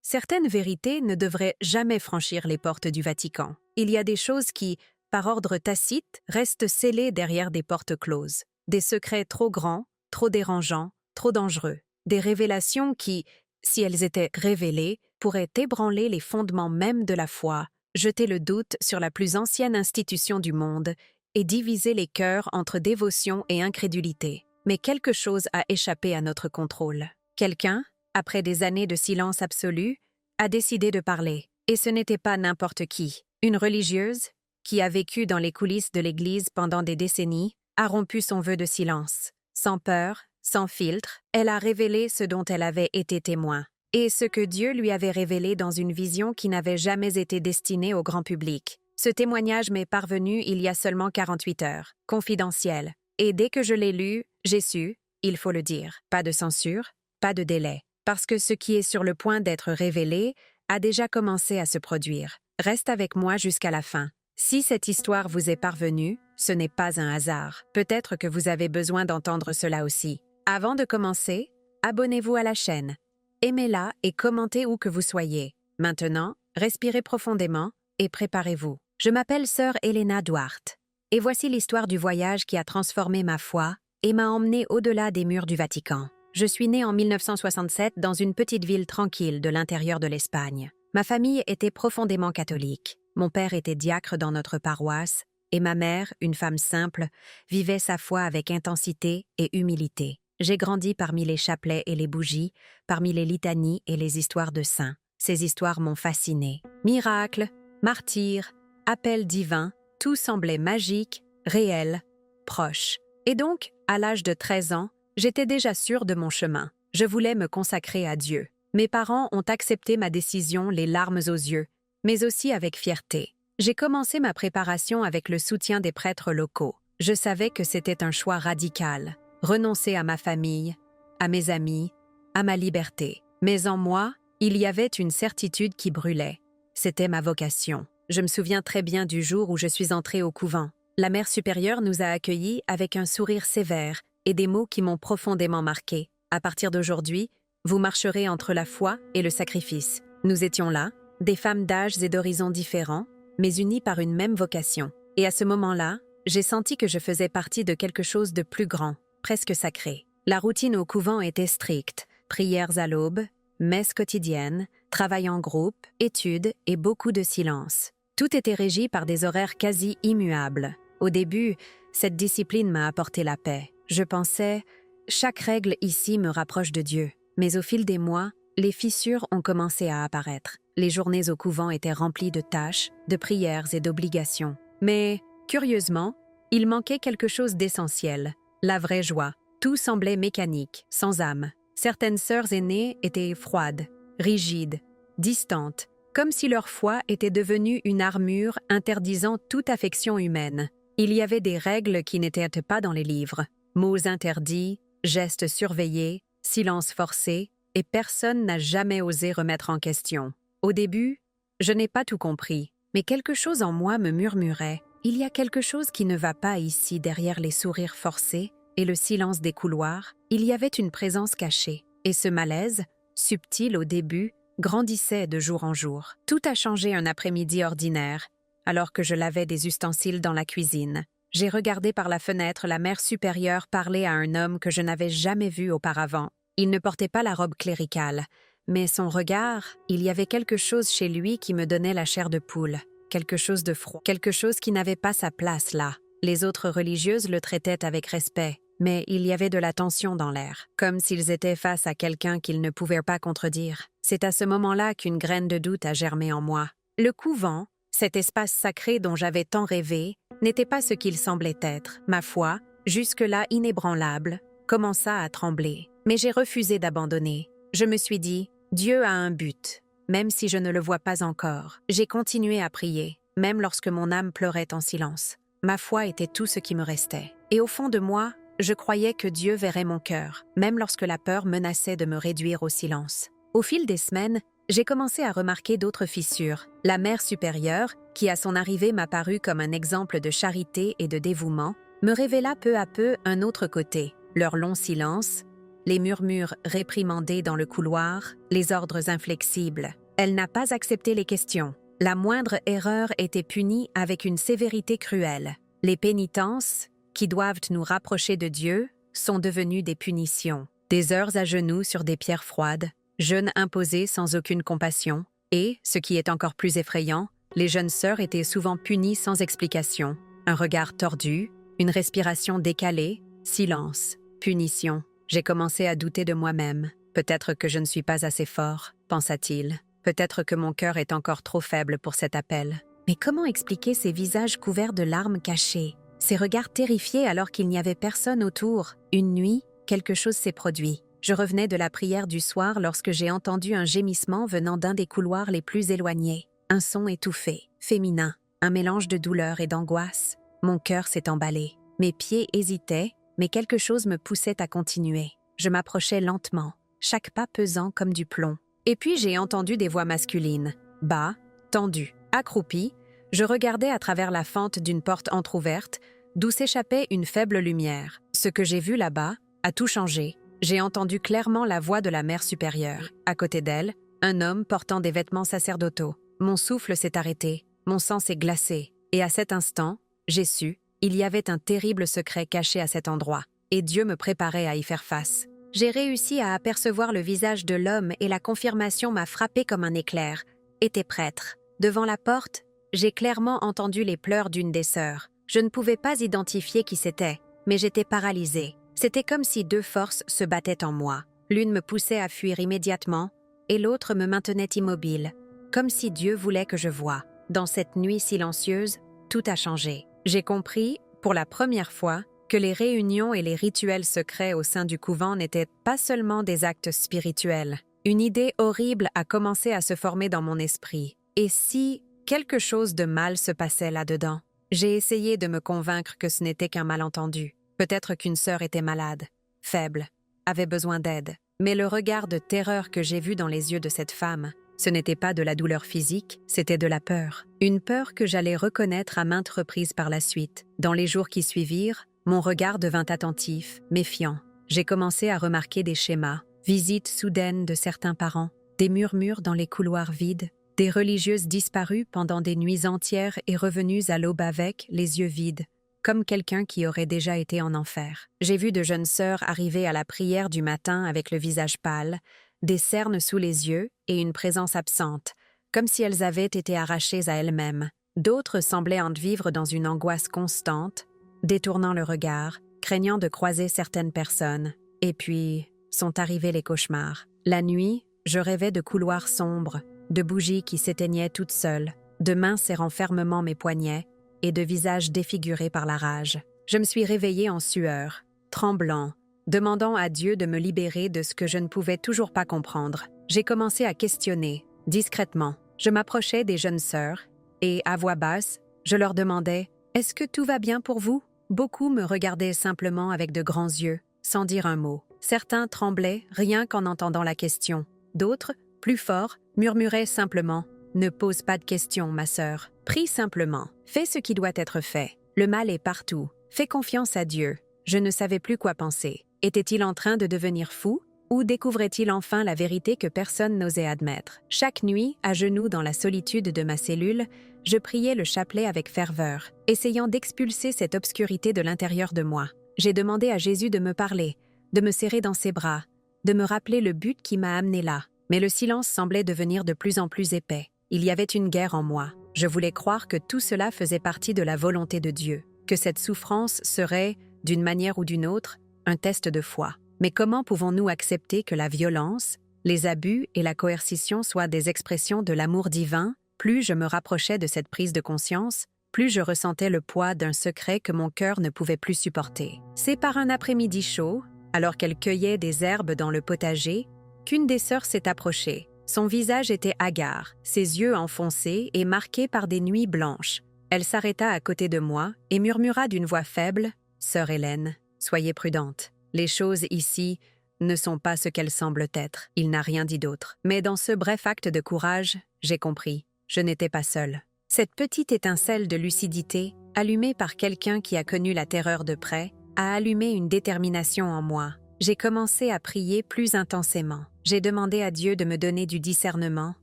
Certaines vérités ne devraient jamais franchir les portes du Vatican. Il y a des choses qui, par ordre tacite, restent scellées derrière des portes closes. Des secrets trop grands, trop dérangeants, trop dangereux. Des révélations qui, si elles étaient révélées, pourraient ébranler les fondements même de la foi, jeter le doute sur la plus ancienne institution du monde et diviser les cœurs entre dévotion et incrédulité. Mais quelque chose a échappé à notre contrôle. Quelqu'un, après des années de silence absolu, a décidé de parler. Et ce n'était pas n'importe qui. Une religieuse, qui a vécu dans les coulisses de l'Église pendant des décennies, a rompu son vœu de silence. Sans peur, sans filtre, elle a révélé ce dont elle avait été témoin. Et ce que Dieu lui avait révélé dans une vision qui n'avait jamais été destinée au grand public. Ce témoignage m'est parvenu il y a seulement 48 heures, confidentiel. Et dès que je l'ai lu, j'ai su, il faut le dire, pas de censure, pas de délai. Parce que ce qui est sur le point d'être révélé a déjà commencé à se produire. Reste avec moi jusqu'à la fin. Si cette histoire vous est parvenue, ce n'est pas un hasard. Peut-être que vous avez besoin d'entendre cela aussi. Avant de commencer, abonnez-vous à la chaîne. Aimez-la et commentez où que vous soyez. Maintenant, respirez profondément et préparez-vous. Je m'appelle Sœur Helena Duarte. Et voici l'histoire du voyage qui a transformé ma foi et m'a emmenée au-delà des murs du Vatican. Je suis née en 1967 dans une petite ville tranquille de l'intérieur de l'Espagne. Ma famille était profondément catholique. Mon père était diacre dans notre paroisse et ma mère, une femme simple, vivait sa foi avec intensité et humilité. J'ai grandi parmi les chapelets et les bougies, parmi les litanies et les histoires de saints. Ces histoires m'ont fascinée. Miracles, martyrs, appels divins, tout semblait magique, réel, proche. Et donc, à l'âge de 13 ans, j'étais déjà sûre de mon chemin. Je voulais me consacrer à Dieu. Mes parents ont accepté ma décision les larmes aux yeux, mais aussi avec fierté. J'ai commencé ma préparation avec le soutien des prêtres locaux. Je savais que c'était un choix radical, renoncer à ma famille, à mes amis, à ma liberté. Mais en moi, il y avait une certitude qui brûlait. C'était ma vocation. Je me souviens très bien du jour où je suis entrée au couvent. La mère supérieure nous a accueillis avec un sourire sévère et des mots qui m'ont profondément marquée. À partir d'aujourd'hui, vous marcherez entre la foi et le sacrifice. Nous étions là, des femmes d'âges et d'horizons différents, mais unies par une même vocation. Et à ce moment-là, j'ai senti que je faisais partie de quelque chose de plus grand, presque sacré. La routine au couvent était stricte, prières à l'aube, messe quotidienne, travail en groupe, études et beaucoup de silence. Tout était régi par des horaires quasi immuables. Au début, cette discipline m'a apporté la paix. Je pensais, chaque règle ici me rapproche de Dieu. Mais au fil des mois, les fissures ont commencé à apparaître. Les journées au couvent étaient remplies de tâches, de prières et d'obligations. Mais, curieusement, il manquait quelque chose d'essentiel, la vraie joie. Tout semblait mécanique, sans âme. Certaines sœurs aînées étaient froides, rigides, distantes, comme si leur foi était devenue une armure interdisant toute affection humaine. Il y avait des règles qui n'étaient pas dans les livres. Mots interdits, gestes surveillés, silence forcé, et personne n'a jamais osé remettre en question. Au début, je n'ai pas tout compris, mais quelque chose en moi me murmurait « Il y a quelque chose qui ne va pas ici derrière les sourires forcés et le silence des couloirs. Il y avait une présence cachée. » Et ce malaise, subtil au début, grandissait de jour en jour. Tout a changé un après-midi ordinaire, alors que je lavais des ustensiles dans la cuisine. J'ai regardé par la fenêtre la mère supérieure parler à un homme que je n'avais jamais vu auparavant. Il ne portait pas la robe cléricale, mais son regard, il y avait quelque chose chez lui qui me donnait la chair de poule, quelque chose de froid, quelque chose qui n'avait pas sa place là. Les autres religieuses le traitaient avec respect, mais il y avait de la tension dans l'air, comme s'ils étaient face à quelqu'un qu'ils ne pouvaient pas contredire. C'est à ce moment-là qu'une graine de doute a germé en moi. Le couvent, cet espace sacré dont j'avais tant rêvé, n'était pas ce qu'il semblait être. Ma foi, jusque-là inébranlable, commença à trembler. Mais j'ai refusé d'abandonner. Je me suis dit, Dieu a un but, même si je ne le vois pas encore. J'ai continué à prier, même lorsque mon âme pleurait en silence. Ma foi était tout ce qui me restait. Et au fond de moi, je croyais que Dieu verrait mon cœur, même lorsque la peur menaçait de me réduire au silence. Au fil des semaines, j'ai commencé à remarquer d'autres fissures. La mère supérieure, qui à son arrivée m'apparut comme un exemple de charité et de dévouement, me révéla peu à peu un autre côté. Leur long silence, les murmures réprimandés dans le couloir, les ordres inflexibles. Elle n'a pas accepté les questions. La moindre erreur était punie avec une sévérité cruelle. Les pénitences, qui doivent nous rapprocher de Dieu, sont devenues des punitions. Des heures à genoux sur des pierres froides, jeûnes imposés sans aucune compassion, et, ce qui est encore plus effrayant, les jeunes sœurs étaient souvent punies sans explication. Un regard tordu, une respiration décalée, silence, punition. J'ai commencé à douter de moi-même. Peut-être que je ne suis pas assez fort, pensa-t-il. Peut-être que mon cœur est encore trop faible pour cet appel. Mais comment expliquer ces visages couverts de larmes cachées, ces regards terrifiés alors qu'il n'y avait personne autour? Une nuit, quelque chose s'est produit. Je revenais de la prière du soir lorsque j'ai entendu un gémissement venant d'un des couloirs les plus éloignés. Un son étouffé, féminin, un mélange de douleur et d'angoisse. Mon cœur s'est emballé. Mes pieds hésitaient, mais quelque chose me poussait à continuer. Je m'approchais lentement, chaque pas pesant comme du plomb. Et puis j'ai entendu des voix masculines, bas, tendues. Accroupie, je regardais à travers la fente d'une porte entr'ouverte, d'où s'échappait une faible lumière. Ce que j'ai vu là-bas a tout changé. J'ai entendu clairement la voix de la mère supérieure. À côté d'elle, un homme portant des vêtements sacerdotaux. Mon souffle s'est arrêté, mon sang s'est glacé, et à cet instant, j'ai su, il y avait un terrible secret caché à cet endroit, et Dieu me préparait à y faire face. J'ai réussi à apercevoir le visage de l'homme et la confirmation m'a frappé comme un éclair. Était prêtre. Devant la porte, j'ai clairement entendu les pleurs d'une des sœurs. Je ne pouvais pas identifier qui c'était, mais j'étais paralysée. C'était comme si deux forces se battaient en moi. L'une me poussait à fuir immédiatement, et l'autre me maintenait immobile, comme si Dieu voulait que je voie. Dans cette nuit silencieuse, tout a changé. J'ai compris, pour la première fois, que les réunions et les rituels secrets au sein du couvent n'étaient pas seulement des actes spirituels. Une idée horrible a commencé à se former dans mon esprit. Et si quelque chose de mal se passait là-dedans? J'ai essayé de me convaincre que ce n'était qu'un malentendu. Peut-être qu'une sœur était malade, faible, avait besoin d'aide. Mais le regard de terreur que j'ai vu dans les yeux de cette femme, ce n'était pas de la douleur physique, c'était de la peur. Une peur que j'allais reconnaître à maintes reprises par la suite. Dans les jours qui suivirent, mon regard devint attentif, méfiant. J'ai commencé à remarquer des schémas, visites soudaines de certains parents, des murmures dans les couloirs vides, des religieuses disparues pendant des nuits entières et revenues à l'aube avec les yeux vides, comme quelqu'un qui aurait déjà été en enfer. J'ai vu de jeunes sœurs arriver à la prière du matin avec le visage pâle, des cernes sous les yeux et une présence absente, comme si elles avaient été arrachées à elles-mêmes. D'autres semblaient en vivre dans une angoisse constante, détournant le regard, craignant de croiser certaines personnes. Et puis, sont arrivés les cauchemars. La nuit, je rêvais de couloirs sombres, de bougies qui s'éteignaient toutes seules, de mains serrant fermement mes poignets et de visages défigurés par la rage. Je me suis réveillée en sueur, tremblant, demandant à Dieu de me libérer de ce que je ne pouvais toujours pas comprendre. J'ai commencé à questionner, discrètement. Je m'approchais des jeunes sœurs et, à voix basse, je leur demandais « Est-ce que tout va bien pour vous ?» Beaucoup me regardaient simplement avec de grands yeux, sans dire un mot. Certains tremblaient rien qu'en entendant la question. D'autres, plus forts, murmuraient simplement « Ne pose pas de questions, ma sœur. Prie simplement. Fais ce qui doit être fait. Le mal est partout. Fais confiance à Dieu. » Je ne savais plus quoi penser. Était-il en train de devenir fou? Ou découvrait-il enfin la vérité que personne n'osait admettre? Chaque nuit, à genoux dans la solitude de ma cellule, je priais le chapelet avec ferveur, essayant d'expulser cette obscurité de l'intérieur de moi. J'ai demandé à Jésus de me parler, de me serrer dans ses bras, de me rappeler le but qui m'a amené là. Mais le silence semblait devenir de plus en plus épais. Il y avait une guerre en moi. Je voulais croire que tout cela faisait partie de la volonté de Dieu, que cette souffrance serait, d'une manière ou d'une autre, un test de foi. Mais comment pouvons-nous accepter que la violence, les abus et la coercition soient des expressions de l'amour divin? Plus je me rapprochais de cette prise de conscience, plus je ressentais le poids d'un secret que mon cœur ne pouvait plus supporter. C'est par un après-midi chaud, alors qu'elle cueillait des herbes dans le potager, qu'une des sœurs s'est approchée. Son visage était hagard, ses yeux enfoncés et marqués par des nuits blanches. Elle s'arrêta à côté de moi et murmura d'une voix faible « Sœur Hélène, soyez prudente. Les choses ici ne sont pas ce qu'elles semblent être. » Il n'a rien dit d'autre. Mais dans ce bref acte de courage, j'ai compris. Je n'étais pas seule. Cette petite étincelle de lucidité, allumée par quelqu'un qui a connu la terreur de près, a allumé une détermination en moi. J'ai commencé à prier plus intensément. J'ai demandé à Dieu de me donner du discernement,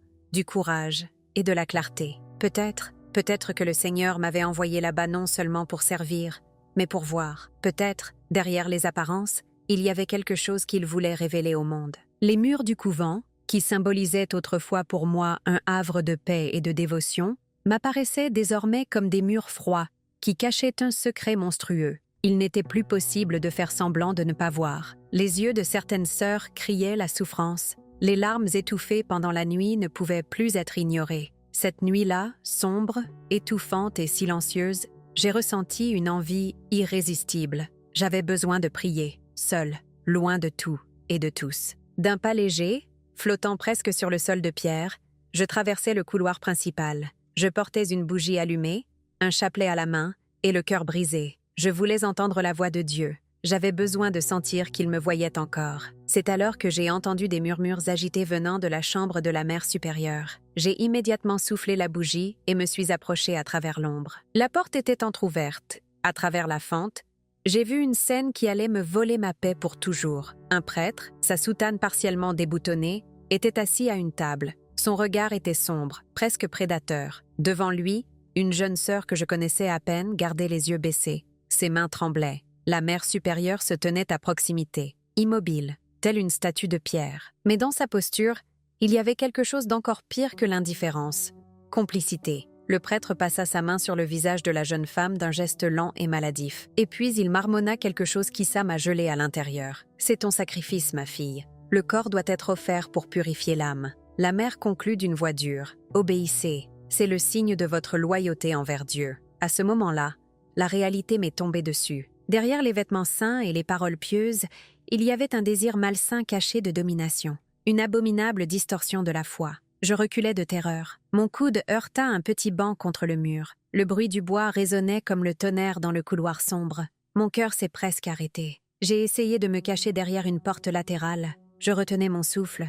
du courage et de la clarté. Peut-être que le Seigneur m'avait envoyé là-bas non seulement pour servir, mais pour voir. Peut-être, derrière les apparences, il y avait quelque chose qu'il voulait révéler au monde. Les murs du couvent, qui symbolisaient autrefois pour moi un havre de paix et de dévotion, m'apparaissaient désormais comme des murs froids qui cachaient un secret monstrueux. Il n'était plus possible de faire semblant de ne pas voir. Les yeux de certaines sœurs criaient la souffrance. Les larmes étouffées pendant la nuit ne pouvaient plus être ignorées. Cette nuit-là, sombre, étouffante et silencieuse, j'ai ressenti une envie irrésistible. J'avais besoin de prier, seul, loin de tout et de tous. D'un pas léger, flottant presque sur le sol de pierre, je traversais le couloir principal. Je portais une bougie allumée, un chapelet à la main et le cœur brisé. Je voulais entendre la voix de Dieu. J'avais besoin de sentir qu'il me voyait encore. C'est alors que j'ai entendu des murmures agités venant de la chambre de la mère supérieure. J'ai immédiatement soufflé la bougie et me suis approchée à travers l'ombre. La porte était entr'ouverte. À travers la fente, j'ai vu une scène qui allait me voler ma paix pour toujours. Un prêtre, sa soutane partiellement déboutonnée, était assis à une table. Son regard était sombre, presque prédateur. Devant lui, une jeune sœur que je connaissais à peine gardait les yeux baissés. Ses mains tremblaient. La mère supérieure se tenait à proximité, immobile, telle une statue de pierre. Mais dans sa posture, il y avait quelque chose d'encore pire que l'indifférence. Complicité. Le prêtre passa sa main sur le visage de la jeune femme d'un geste lent et maladif. Et puis il marmonna quelque chose qui m'a gelé à l'intérieur. « C'est ton sacrifice, ma fille. Le corps doit être offert pour purifier l'âme. » La mère conclut d'une voix dure. « Obéissez. C'est le signe de votre loyauté envers Dieu. » À ce moment-là, la réalité m'est tombée dessus. Derrière les vêtements saints et les paroles pieuses, il y avait un désir malsain caché de domination, une abominable distorsion de la foi. Je reculais de terreur. Mon coude heurta un petit banc contre le mur. Le bruit du bois résonnait comme le tonnerre dans le couloir sombre. Mon cœur s'est presque arrêté. J'ai essayé de me cacher derrière une porte latérale. Je retenais mon souffle,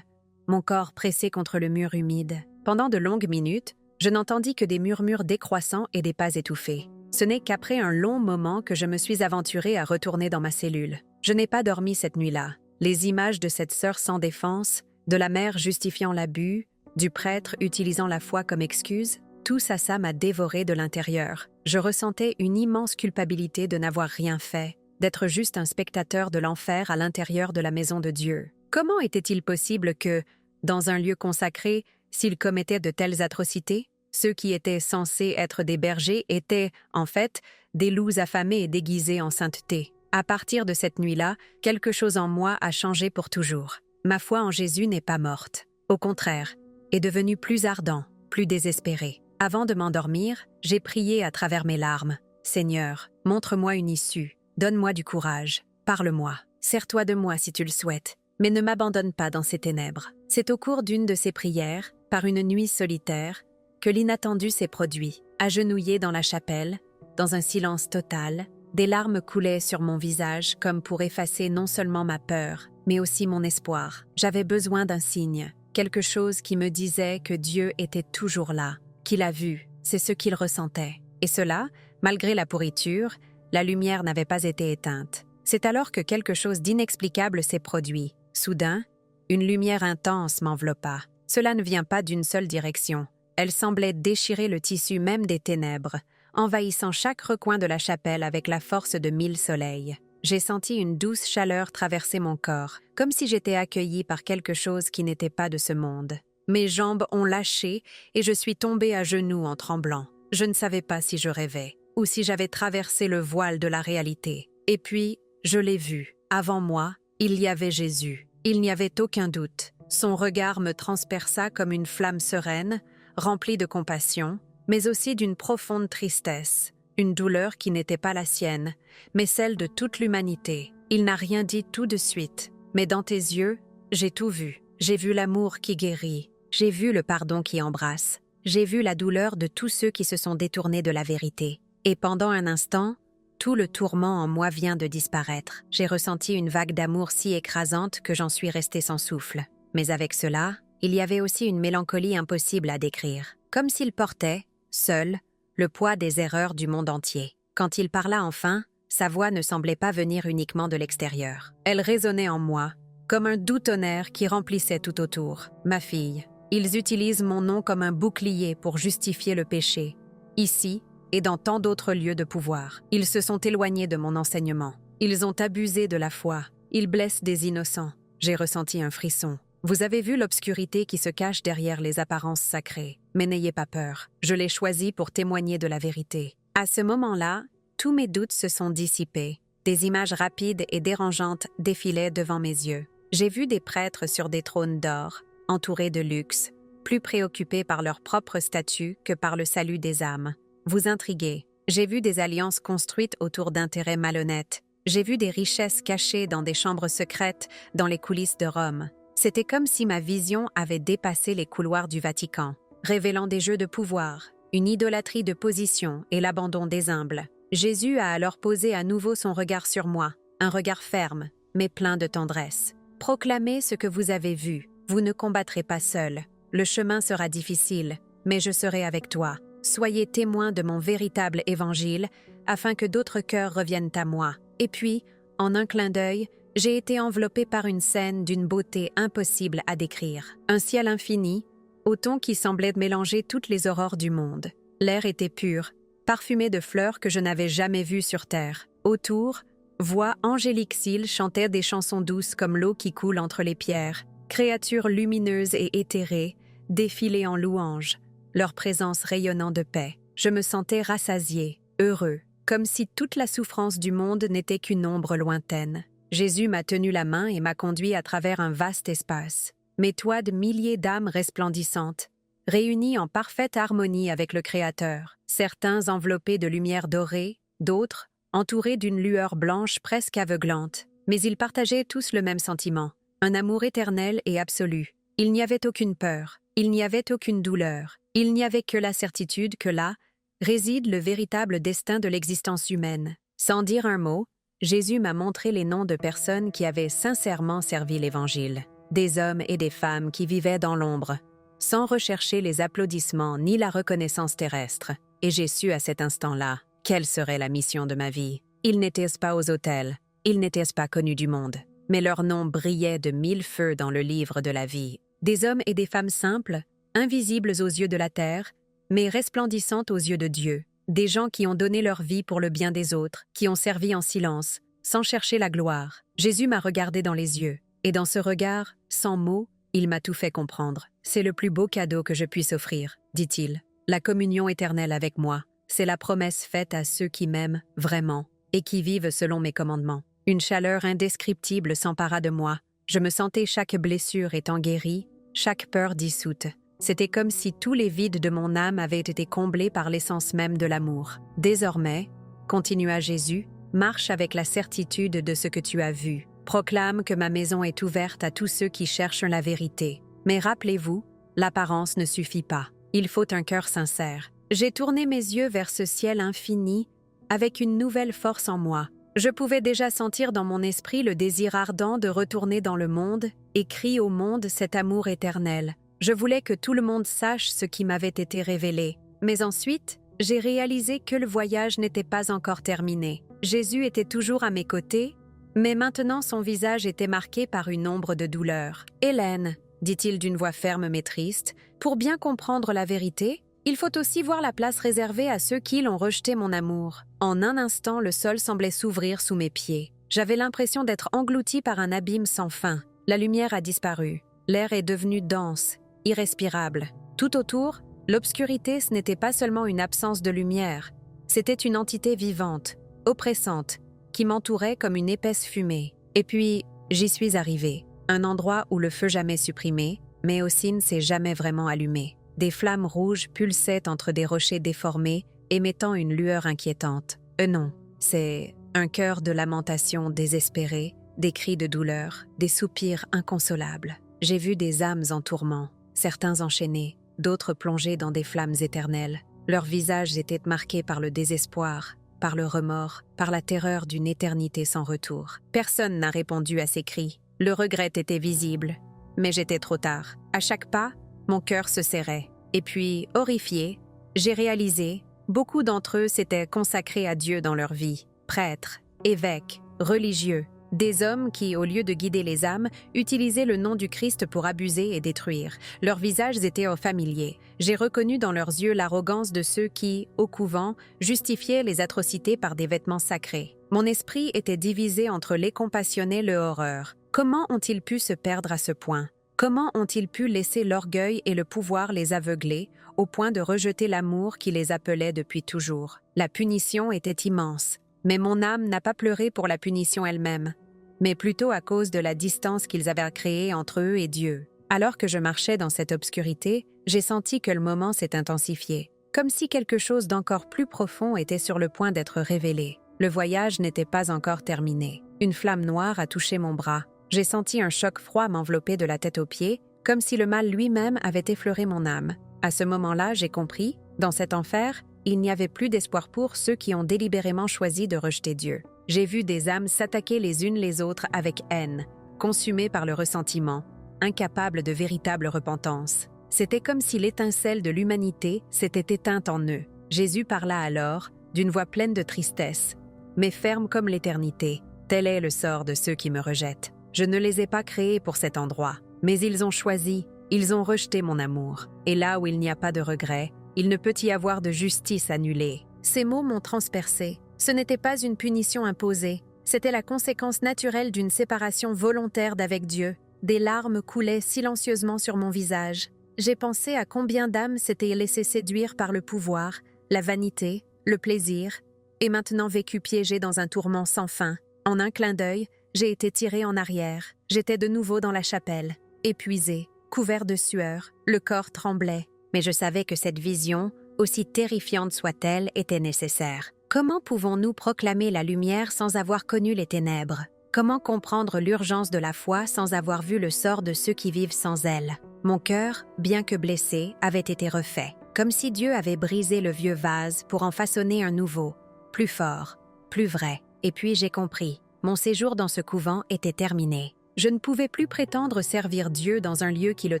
mon corps pressé contre le mur humide. Pendant de longues minutes, je n'entendis que des murmures décroissants et des pas étouffés. Ce n'est qu'après un long moment que je me suis aventurée à retourner dans ma cellule. Je n'ai pas dormi cette nuit-là. Les images de cette sœur sans défense, de la mère justifiant l'abus, du prêtre utilisant la foi comme excuse, tout ça m'a dévoré de l'intérieur. Je ressentais une immense culpabilité de n'avoir rien fait, d'être juste un spectateur de l'enfer à l'intérieur de la maison de Dieu. Comment était-il possible que, dans un lieu consacré, s'il commettait de telles atrocités, ceux qui étaient censés être des bergers étaient, en fait, des loups affamés et déguisés en sainteté. À partir de cette nuit-là, quelque chose en moi a changé pour toujours. Ma foi en Jésus n'est pas morte. Au contraire, est devenue plus ardent, plus désespéré. Avant de m'endormir, j'ai prié à travers mes larmes. « Seigneur, montre-moi une issue, donne-moi du courage, parle-moi, sers-toi de moi si tu le souhaites, mais ne m'abandonne pas dans ces ténèbres. » C'est au cours d'une de ces prières, par une nuit solitaire, que l'inattendu s'est produit. Agenouillé dans la chapelle, dans un silence total, des larmes coulaient sur mon visage comme pour effacer non seulement ma peur, mais aussi mon espoir. J'avais besoin d'un signe, quelque chose qui me disait que Dieu était toujours là, qu'il a vu, c'est ce qu'il ressentait. Et cela, malgré la pourriture, la lumière n'avait pas été éteinte. C'est alors que quelque chose d'inexplicable s'est produit. Soudain, une lumière intense m'enveloppa. Cela ne vient pas d'une seule direction. Elle semblait déchirer le tissu même des ténèbres, envahissant chaque recoin de la chapelle avec la force de 1000 soleils. J'ai senti une douce chaleur traverser mon corps, comme si j'étais accueillie par quelque chose qui n'était pas de ce monde. Mes jambes ont lâché et je suis tombée à genoux en tremblant. Je ne savais pas si je rêvais ou si j'avais traversé le voile de la réalité. Et puis, je l'ai vu. Avant moi, il y avait Jésus. Il n'y avait aucun doute. Son regard me transperça comme une flamme sereine, remplie de compassion, mais aussi d'une profonde tristesse, une douleur qui n'était pas la sienne, mais celle de toute l'humanité. Il n'a rien dit tout de suite, mais dans tes yeux, j'ai tout vu. J'ai vu l'amour qui guérit, j'ai vu le pardon qui embrasse, j'ai vu la douleur de tous ceux qui se sont détournés de la vérité. Et pendant un instant, tout le tourment en moi vient de disparaître. J'ai ressenti une vague d'amour si écrasante que j'en suis restée sans souffle. Mais avec cela, il y avait aussi une mélancolie impossible à décrire, comme s'il portait, seul, le poids des erreurs du monde entier. Quand il parla enfin, Sa voix ne semblait pas venir uniquement de l'extérieur. Elle résonnait en moi, comme un doux tonnerre qui remplissait tout autour. Ma fille, ils utilisent mon nom comme un bouclier pour justifier le péché. Ici et dans tant d'autres lieux de pouvoir, ils se sont éloignés de mon enseignement. Ils ont abusé de la foi. Ils blessent des innocents. J'ai ressenti un frisson. Vous avez vu l'obscurité qui se cache derrière les apparences sacrées. Mais n'ayez pas peur. Je l'ai choisi pour témoigner de la vérité. À ce moment-là, tous mes doutes se sont dissipés. Des images rapides et dérangeantes défilaient devant mes yeux. J'ai vu des prêtres sur des trônes d'or, entourés de luxe, plus préoccupés par leur propre statut que par le salut des âmes. Vous intriguez. J'ai vu des alliances construites autour d'intérêts malhonnêtes. J'ai vu des richesses cachées dans des chambres secrètes dans les coulisses de Rome. C'était comme si ma vision avait dépassé les couloirs du Vatican, révélant des jeux de pouvoir, une idolâtrie de position et l'abandon des humbles. Jésus a alors posé à nouveau son regard sur moi, un regard ferme, mais plein de tendresse. Proclamez ce que vous avez vu. Vous ne combattrez pas seul. Le chemin sera difficile, mais je serai avec toi. Soyez témoins de mon véritable évangile, afin que d'autres cœurs reviennent à moi. Et puis, en un clin d'œil, j'ai été enveloppée par une scène d'une beauté impossible à décrire. Un ciel infini, au ton qui semblait mélanger toutes les aurores du monde. L'air était pur, parfumé de fleurs que je n'avais jamais vues sur terre. Autour, voix angéliques chantaient des chansons douces comme l'eau qui coule entre les pierres. Créatures lumineuses et éthérées défilaient en louanges, leur présence rayonnant de paix. Je me sentais rassasié, heureux, comme si toute la souffrance du monde n'était qu'une ombre lointaine. Jésus m'a tenu la main et m'a conduit à travers un vaste espace. Mes toits de milliers d'âmes resplendissantes, réunies en parfaite harmonie avec le Créateur, certains enveloppés de lumière dorée, d'autres entourés d'une lueur blanche presque aveuglante. Mais ils partageaient tous le même sentiment, un amour éternel et absolu. Il n'y avait aucune peur, il n'y avait aucune douleur, il n'y avait que la certitude que là réside le véritable destin de l'existence humaine. Sans dire un mot, Jésus m'a montré les noms de personnes qui avaient sincèrement servi l'Évangile, des hommes et des femmes qui vivaient dans l'ombre, sans rechercher les applaudissements ni la reconnaissance terrestre. Et j'ai su à cet instant-là quelle serait la mission de ma vie. Ils n'étaient pas aux autels, ils n'étaient pas connus du monde, mais leurs noms brillaient de mille feux dans le livre de la vie. Des hommes et des femmes simples, invisibles aux yeux de la terre, mais resplendissantes aux yeux de Dieu. Des gens qui ont donné leur vie pour le bien des autres, qui ont servi en silence, sans chercher la gloire. Jésus m'a regardé dans les yeux, et dans ce regard, sans mots, il m'a tout fait comprendre. C'est le plus beau cadeau que je puisse offrir, dit-il. La communion éternelle avec moi, c'est la promesse faite à ceux qui m'aiment vraiment et qui vivent selon mes commandements. Une chaleur indescriptible s'empara de moi. Je me sentais chaque blessure étant guérie, chaque peur dissoute. C'était comme si tous les vides de mon âme avaient été comblés par l'essence même de l'amour. Désormais, continua Jésus, marche avec la certitude de ce que tu as vu. Proclame que ma maison est ouverte à tous ceux qui cherchent la vérité. Mais rappelez-vous, l'apparence ne suffit pas. Il faut un cœur sincère. J'ai tourné mes yeux vers ce ciel infini avec une nouvelle force en moi. Je pouvais déjà sentir dans mon esprit le désir ardent de retourner dans le monde et crier au monde cet amour éternel. Je voulais que tout le monde sache ce qui m'avait été révélé. Mais ensuite, j'ai réalisé que le voyage n'était pas encore terminé. Jésus était toujours à mes côtés, mais maintenant son visage était marqué par une ombre de douleur. « Hélène, dit-il d'une voix ferme mais triste, pour bien comprendre la vérité, il faut aussi voir la place réservée à ceux qui l'ont rejeté mon amour. » En un instant, le sol semblait s'ouvrir sous mes pieds. J'avais l'impression d'être englouti par un abîme sans fin. La lumière a disparu. L'air est devenu dense, irrespirable. Tout autour, l'obscurité, ce n'était pas seulement une absence de lumière, c'était une entité vivante, oppressante, qui m'entourait comme une épaisse fumée. Et puis, j'y suis arrivée. Un endroit où le feu jamais supprimé, mais aussi ne s'est jamais vraiment allumé. Des flammes rouges pulsaient entre des rochers déformés, émettant une lueur inquiétante. Non, c'est un chœur de lamentation désespérée, des cris de douleur, des soupirs inconsolables. J'ai vu des âmes en tourment, certains enchaînés, d'autres plongés dans des flammes éternelles. Leurs visages étaient marqués par le désespoir, par le remords, par la terreur d'une éternité sans retour. Personne n'a répondu à ces cris. Le regret était visible, mais j'étais trop tard. À chaque pas, mon cœur se serrait. Et puis, horrifié, j'ai réalisé, beaucoup d'entre eux s'étaient consacrés à Dieu dans leur vie. prêtres, évêques, religieux, des hommes qui, au lieu de guider les âmes, utilisaient le nom du Christ pour abuser et détruire. Leurs visages étaient familiers. J'ai reconnu dans leurs yeux l'arrogance de ceux qui, au couvent, justifiaient les atrocités par des vêtements sacrés. Mon esprit était divisé entre les compassionnés et le horreur. Comment ont-ils pu se perdre à ce point? Comment ont-ils pu laisser l'orgueil et le pouvoir les aveugler, au point de rejeter l'amour qui les appelait depuis toujours? La punition était immense. Mais mon âme n'a pas pleuré pour la punition elle-même, mais plutôt à cause de la distance qu'ils avaient créée entre eux et Dieu. Alors que je marchais dans cette obscurité, j'ai senti que le moment s'est intensifié, comme si quelque chose d'encore plus profond était sur le point d'être révélé. Le voyage n'était pas encore terminé. Une flamme noire a touché mon bras. J'ai senti un choc froid m'envelopper de la tête aux pieds, comme si le mal lui-même avait effleuré mon âme. À ce moment-là, j'ai compris, dans cet enfer, il n'y avait plus d'espoir pour ceux qui ont délibérément choisi de rejeter Dieu. J'ai vu des âmes s'attaquer les unes les autres avec haine, consumées par le ressentiment, incapables de véritable repentance. C'était comme si l'étincelle de l'humanité s'était éteinte en eux. Jésus parla alors, d'une voix pleine de tristesse, mais ferme comme l'éternité. Tel est le sort de ceux qui me rejettent. Je ne les ai pas créés pour cet endroit, mais ils ont choisi, ils ont rejeté mon amour. Et là où il n'y a pas de regret, il ne peut y avoir de justice annulée. Ces mots m'ont transpercé. Ce n'était pas une punition imposée, c'était la conséquence naturelle d'une séparation volontaire d'avec Dieu. Des larmes coulaient silencieusement sur mon visage. J'ai pensé à combien d'âmes s'étaient laissées séduire par le pouvoir, la vanité, le plaisir, et maintenant vécues piégées dans un tourment sans fin. En un clin d'œil, j'ai été tirée en arrière. J'étais de nouveau dans la chapelle, épuisée, couvert de sueur, le corps tremblait. Mais je savais que cette vision, aussi terrifiante soit-elle, était nécessaire. Comment pouvons-nous proclamer la lumière sans avoir connu les ténèbres? Comment comprendre l'urgence de la foi sans avoir vu le sort de ceux qui vivent sans elle? Mon cœur, bien que blessé, avait été refait, comme si Dieu avait brisé le vieux vase pour en façonner un nouveau, plus fort, plus vrai. Et puis j'ai compris, mon séjour dans ce couvent était terminé. Je ne pouvais plus prétendre servir Dieu dans un lieu qui le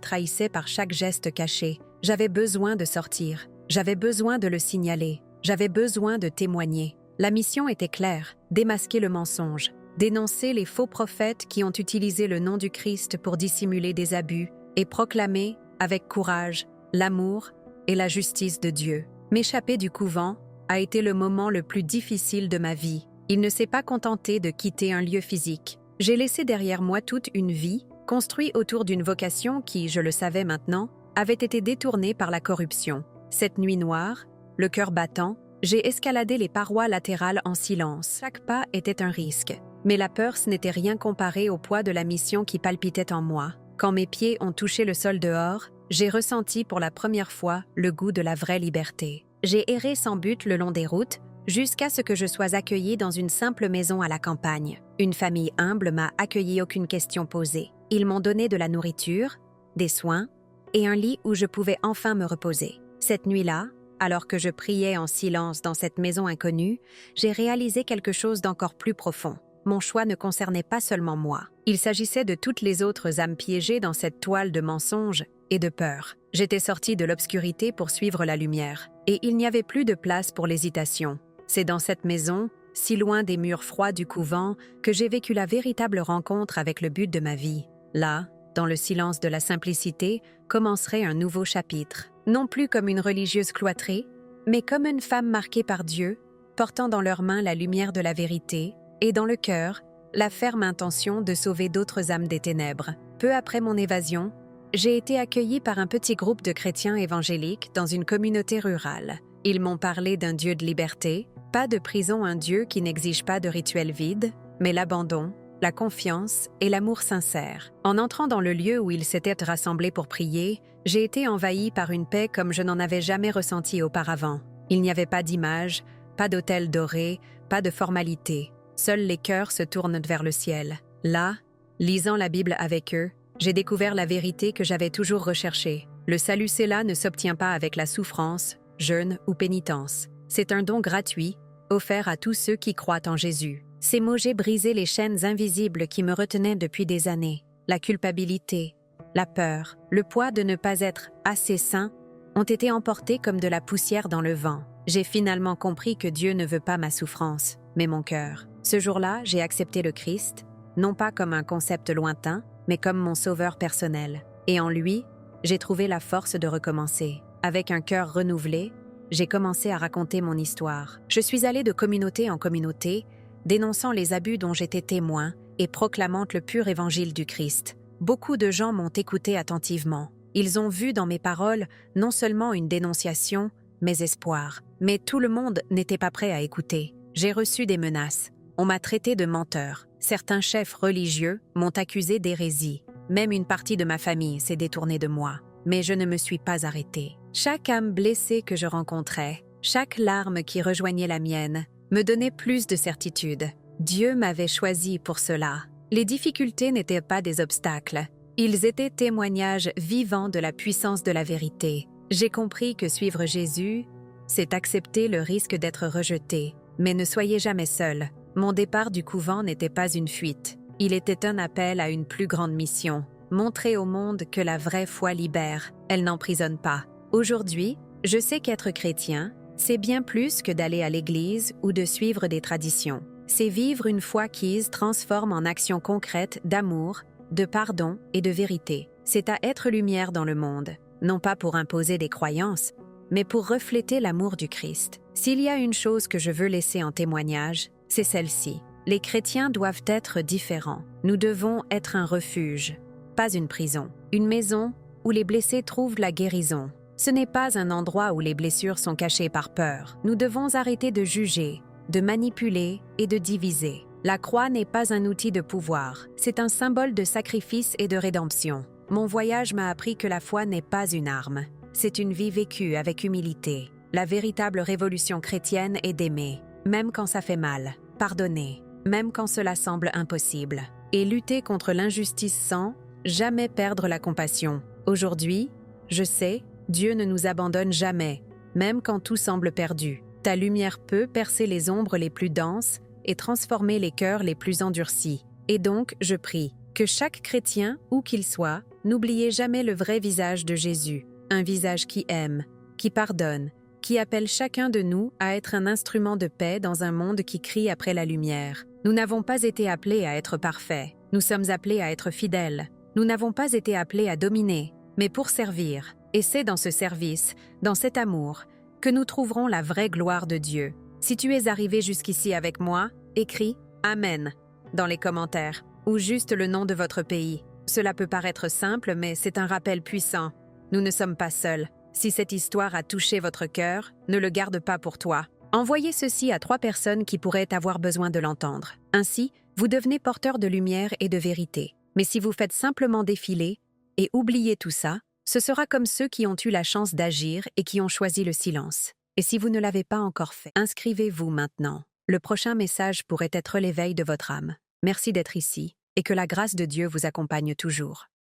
trahissait par chaque geste caché. J'avais besoin de sortir, j'avais besoin de le signaler, j'avais besoin de témoigner. La mission était claire, démasquer le mensonge, dénoncer les faux prophètes qui ont utilisé le nom du Christ pour dissimuler des abus et proclamer, avec courage, l'amour et la justice de Dieu. M'échapper du couvent a été le moment le plus difficile de ma vie. Il ne s'est pas contenté de quitter un lieu physique. J'ai laissé derrière moi toute une vie, construite autour d'une vocation qui, je le savais maintenant, avait été détournée par la corruption. Cette nuit noire, le cœur battant, j'ai escaladé les parois latérales en silence. Chaque pas était un risque. Mais la peur, ce n'était rien comparé au poids de la mission qui palpitait en moi. Quand mes pieds ont touché le sol dehors, j'ai ressenti pour la première fois le goût de la vraie liberté. J'ai erré sans but le long des routes, jusqu'à ce que je sois accueillie dans une simple maison à la campagne. Une famille humble m'a accueilli, aucune question posée. Ils m'ont donné de la nourriture, des soins et un lit où je pouvais enfin me reposer. Cette nuit-là, alors que je priais en silence dans cette maison inconnue, j'ai réalisé quelque chose d'encore plus profond. Mon choix ne concernait pas seulement moi. Il s'agissait de toutes les autres âmes piégées dans cette toile de mensonges et de peur. J'étais sortie de l'obscurité pour suivre la lumière, et il n'y avait plus de place pour l'hésitation. C'est dans cette maison, si loin des murs froids du couvent, que j'ai vécu la véritable rencontre avec le but de ma vie. Là, dans le silence de la simplicité, commencerait un nouveau chapitre. Non plus comme une religieuse cloîtrée, mais comme une femme marquée par Dieu, portant dans leurs mains la lumière de la vérité, et dans le cœur, la ferme intention de sauver d'autres âmes des ténèbres. Peu après mon évasion, j'ai été accueillie par un petit groupe de chrétiens évangéliques dans une communauté rurale. Ils m'ont parlé d'un Dieu de liberté, pas de prison, un Dieu qui n'exige pas de rituels vides, mais l'abandon, la confiance et l'amour sincère. En entrant dans le lieu où ils s'étaient rassemblés pour prier, j'ai été envahie par une paix comme je n'en avais jamais ressenti auparavant. Il n'y avait pas d'image, pas d'autel doré, pas de formalité. Seuls les cœurs se tournent vers le ciel. Là, lisant la Bible avec eux, j'ai découvert la vérité que j'avais toujours recherchée. Le salut cela ne s'obtient pas avec la souffrance, jeûne ou pénitence. C'est un don gratuit, offert à tous ceux qui croient en Jésus. Ces mots, j'ai brisé les chaînes invisibles qui me retenaient depuis des années. La culpabilité, la peur, le poids de ne pas être assez saint ont été emportés comme de la poussière dans le vent. J'ai finalement compris que Dieu ne veut pas ma souffrance. mais mon cœur. Ce jour-là, j'ai accepté le Christ, non pas comme un concept lointain, mais comme mon sauveur personnel. Et en lui, j'ai trouvé la force de recommencer. Avec un cœur renouvelé, j'ai commencé à raconter mon histoire. Je suis allée de communauté en communauté, dénonçant les abus dont j'étais témoin et proclamant le pur évangile du Christ. Beaucoup de gens m'ont écouté attentivement. Ils ont vu dans mes paroles non seulement une dénonciation, mais espoir. Mais tout le monde n'était pas prêt à écouter. J'ai reçu des menaces. On m'a traité de menteur. Certains chefs religieux m'ont accusé d'hérésie. Même une partie de ma famille s'est détournée de moi. Mais je ne me suis pas arrêtée. Chaque âme blessée que je rencontrais, chaque larme qui rejoignait la mienne, me donnait plus de certitude. Dieu m'avait choisi pour cela. Les difficultés n'étaient pas des obstacles. Ils étaient témoignages vivants de la puissance de la vérité. J'ai compris que suivre Jésus, c'est accepter le risque d'être rejeté. Mais ne soyez jamais seul. Mon départ du couvent n'était pas une fuite. Il était un appel à une plus grande mission. Montrer au monde que la vraie foi libère, elle n'emprisonne pas. Aujourd'hui, je sais qu'être chrétien, c'est bien plus que d'aller à l'église ou de suivre des traditions. C'est vivre une foi qui se transforme en action concrète d'amour, de pardon et de vérité. C'est à être lumière dans le monde, non pas pour imposer des croyances, mais pour refléter l'amour du Christ. S'il y a une chose que je veux laisser en témoignage, c'est celle-ci. Les chrétiens doivent être différents. Nous devons être un refuge, pas une prison. Une maison où les blessés trouvent la guérison. Ce n'est pas un endroit où les blessures sont cachées par peur. Nous devons arrêter de juger, de manipuler et de diviser. La croix n'est pas un outil de pouvoir, c'est un symbole de sacrifice et de rédemption. Mon voyage m'a appris que la foi n'est pas une arme, c'est une vie vécue avec humilité. La véritable révolution chrétienne est d'aimer, même quand ça fait mal, pardonner, même quand cela semble impossible, et lutter contre l'injustice sans jamais perdre la compassion. Aujourd'hui, je sais, Dieu ne nous abandonne jamais, même quand tout semble perdu. Ta lumière peut percer les ombres les plus denses et transformer les cœurs les plus endurcis. Et donc, je prie que chaque chrétien, où qu'il soit, n'oubliez jamais le vrai visage de Jésus, un visage qui aime, qui pardonne, qui appelle chacun de nous à être un instrument de paix dans un monde qui crie après la lumière. Nous n'avons pas été appelés à être parfaits, nous sommes appelés à être fidèles. Nous n'avons pas été appelés à dominer, mais pour servir. Et c'est dans ce service, dans cet amour, que nous trouverons la vraie gloire de Dieu. Si tu es arrivé jusqu'ici avec moi, écris « Amen » dans les commentaires, ou juste le nom de votre pays. Cela peut paraître simple, mais c'est un rappel puissant. Nous ne sommes pas seuls. Si cette histoire a touché votre cœur, ne le garde pas pour toi. Envoyez ceci à 3 personnes qui pourraient avoir besoin de l'entendre. Ainsi, vous devenez porteur de lumière et de vérité. Mais si vous faites simplement défiler et oubliez tout ça, ce sera comme ceux qui ont eu la chance d'agir et qui ont choisi le silence. Et si vous ne l'avez pas encore fait, inscrivez-vous maintenant. Le prochain message pourrait être l'éveil de votre âme. Merci d'être ici et que la grâce de Dieu vous accompagne toujours.